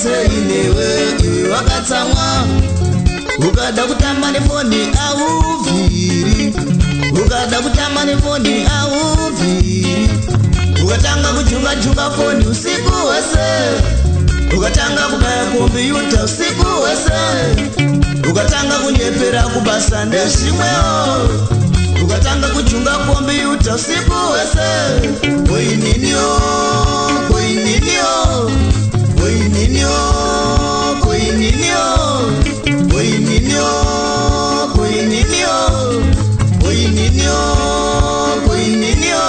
wese inewe wakatsamwa. Ukada kutamba nefoni auvhiri, ukada kutamba nefoni auvhiri. Ukatanga kujunga foni usiku wese, ukatanga kubaya kompyuta usiku wese, ukatanga kunyepera kubasa ndezvimwewo, ukatanga kujunga kompyuta usiku wese. Koininio, koininio, koininio, koininio, koininio, koininio, koininio, koininio.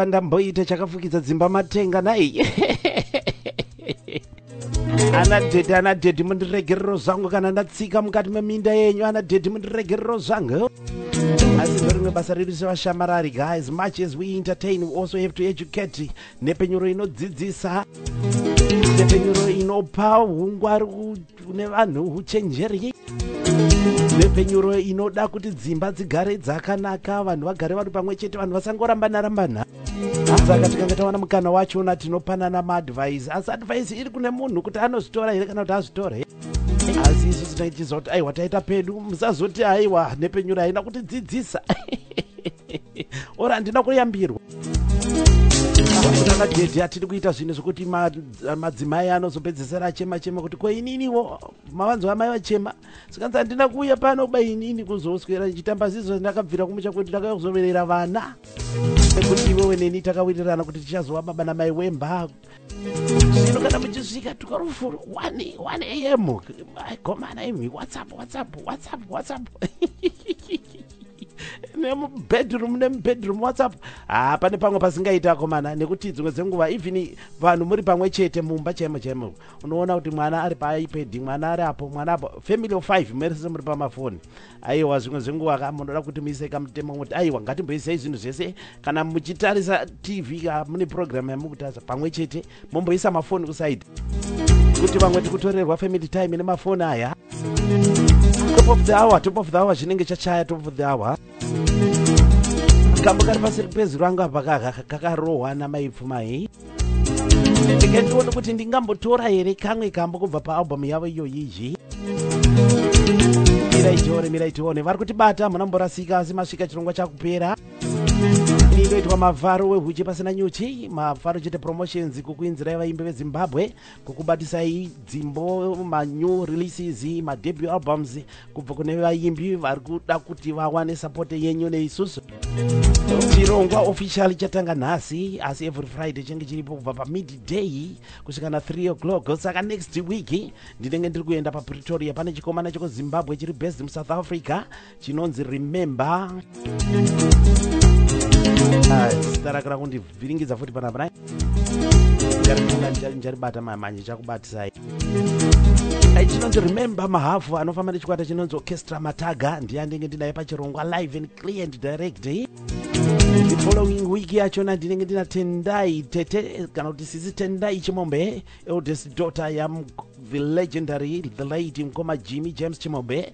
Ndamboita chakafukidza dzimba matenga nai. Ana dhedhi mundiregerero zvangu kana ndatsika mukati meminda yenyu. Ana dhedhi mundiregerero zvangu. Asi ndorimwe basa redu sevashamarari, guys. Much as we entertain, we also have to educate. Nepenyuro inodzidzisa, nepenyuro inopa hungwaru kune vanhu huchenjeri, nepenyuro inoda kuti dzimba dzigare dzakanaka, vanhu vagare vari pamwe chete, vanhu vasangorambana. Saka tikanga tawana mukana wachona tinopanana maadvice. Asi advice iri kune munhu kuti anozvitora here kana kuti hazvitora here. Asi isu tinoitiza kuti aiwa taita pedu, musazoti aiwa nepenyuro haina kutidzidzisa. Ora handina kuyambirwa. Ana dhedhi atiri kuita zvinhu zvokuti madzimai anozopedzesera achema kuti ko ininiwo mavanzo amai vachema. Saka handina kuuya pano kuba inini kuzoswera ndichitamba zizvo ndakabvira kumusha kwedu ndakazoverera vana. Kuti iwewe neni takawirirana kuti tichazova baba namai wemba. Zvino kana muchisvika tukarufuru 1 AM. Komana imi WhatsApp. Bedroom WhatsApp. Pane pamwe pasingaita komana nekuti dzimwe dzenguva even vanhu muri pamwe chete mumba chemo unoona kuti mwana ari paiPad, mwana ari apo, mwana apo, family of 5 merese muri pamafoni. Aiwa zvimwe dzenguva kamunoda kuti muise kamutemo kuti aiwa ngatimboisai zvinhu zvese kana muchitarisa TV mune program yamukutarisa pamwe chete momboisa mafoni kuside kuti vamwe tikutorerwa family time nemafoni aya. Top of the hour zvinenge chachaya top of the hour. Kambo kari pasiri pezi rangu apa kakarohwa namaipfumai. Ndikendiona kuti ndingambotora here kamwe kambo kubva paalbum yavo iyoyizvi. Mirai tione. Vari kutibata munamborasika asi masvika chirongwa chakupera. Inoitwa mavharo wehuche pasina nyuchi, mavharo chete promotions kukuinzirai vaimbi veZimbabwe, kukubatisai dzimbo, new releases, debut albums kubva kune vaimbi vari kuda kuti vawane support yenyu neisusu. Chirongwa officially chatanga nhasi, asi every Friday chinge chiripo kubva midday kusvika na 3 o'clock. Saka next week ndinenge ndiri kuenda paPretoria, pane chikomana chekuZimbabwe chiri based muSouth Africa chinonzi Remember. Starakara kundivhiringidza futi panapa nai njaribata manje chakubatisai chinonzi remember mahafu anofamba nechikwata chinonzi orchestra mataga ndiye ndinenge ndinaye pachirongwa live and clear and direct. The following week yachona ndinenge ndina Tendai Tete kana kuti sisi Tendai Chimombe, eldest daughter ya the legendary the late Mkoma Jimmy James Chimombe,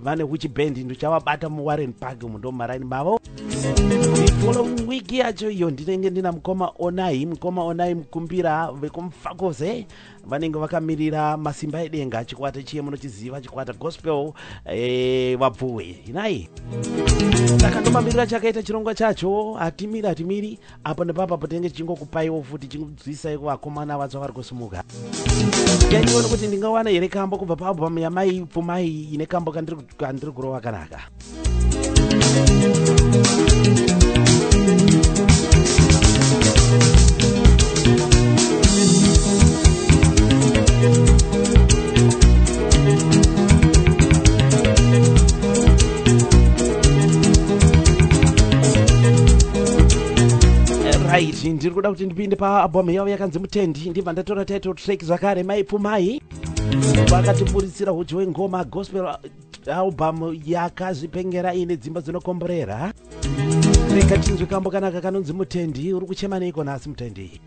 vane which band ndochawabata mu Warren Park mundo maraini mavo. The following week yacho iyo ndinenge ndina Mkoma Onai Mkumbira vekumfakose vanenge vakamirira masimba edenga chikwata chiye munochiziva chikwata gospel vabvuwe inai saka ndomamirira chakaita chirongwa chacho hatimiri apo nepapa potenge chingokupaiwo futi chikudziisai kuvakomana vatsva vari kusumuka yandione kuti ndingawana here kambo kubva paalbum yamai Pfumai ine kambo kandiri kurova kanaka. Right, ndiri kuda kuti ndipinde paalbum yavo yakanzi Mutendi, ndibva ndatora title track zvakare mai Pfumai vakatipuritsira uchi hwengoma gospel album yakazvipengera ine dzimba dzinokomborera. Reka tinzwe kambo kanaka kanonzi Mutendi. Uri kuchema neiko nhasi Mutendi?